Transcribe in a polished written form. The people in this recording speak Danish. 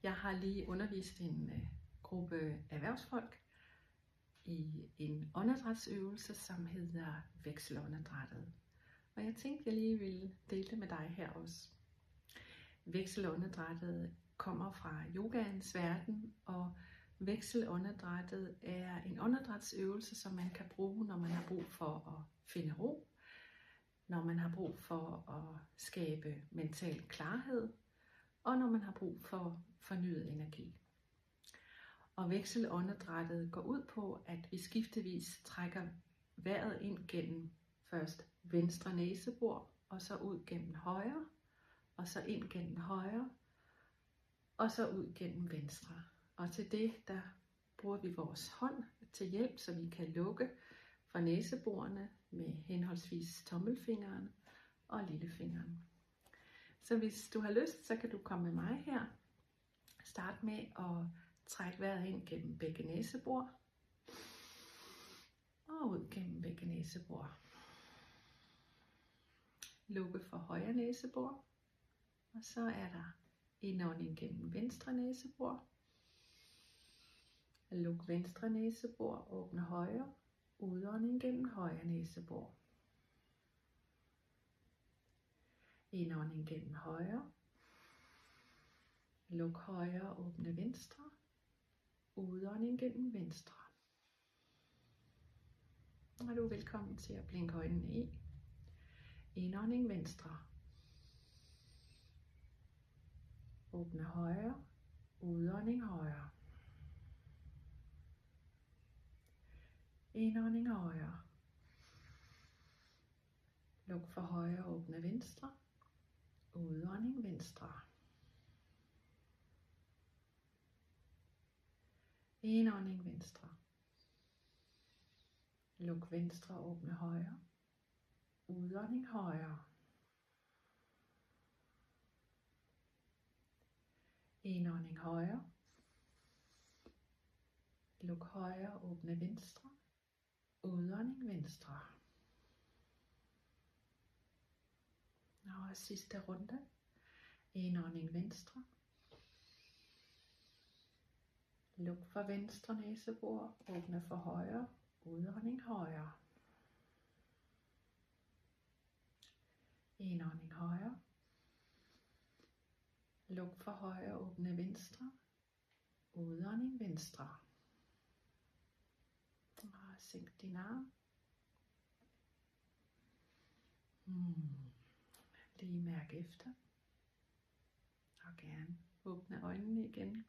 Jeg har lige undervist en gruppe erhvervsfolk i en åndedrætsøvelse, som hedder vekselåndedrættet. Og jeg tænkte, jeg lige ville dele det med dig her også. Vekselåndedrættet kommer fra yogaens verden, og vekselåndedrættet er en åndedrætsøvelse, som man kan bruge, når man har brug for at finde ro, når man har brug for at skabe mental klarhed, og når man har brug for fornyet energi. Og vekselåndedrættet går ud på, at vi skiftevis trækker vejret ind gennem først venstre næsebor, og så ud gennem højre, og så ind gennem højre, og så ud gennem venstre. Og til det, der bruger vi vores hånd til hjælp, så vi kan lukke for næseborene med henholdsvis tommelfingeren og lillefingeren. Så hvis du har lyst, så kan du komme med mig her. Start med at trække vejret ind gennem begge næsebor og ud gennem begge næsebor. Lukke for højre næsebor, og så er der indånding gennem venstre næsebor. Luk venstre næsebor, åbne højre, udånding gennem højre næsebor. Indånding gennem højre. Luk højre, åbne venstre. Udånding gennem venstre. Og du er velkommen til at blinke øjnene i. Indånding venstre. Åbne højre. Udånding højre. Indånding højre. Luk for højre, åbne venstre. Udånding venstre. Indånding venstre. Luk venstre, åbne højre. Udånding højre. Indånding højre. Luk højre, åbne venstre. Udånding venstre. Og sidste runde. Indånding venstre. Luk for venstre næsebor, åbne for højre, udånding højre. Indånding højre. Luk for højre, åbne venstre, udånding venstre. Og sænk din arm. Lige mærk efter. Og gerne åbne øjnene igen.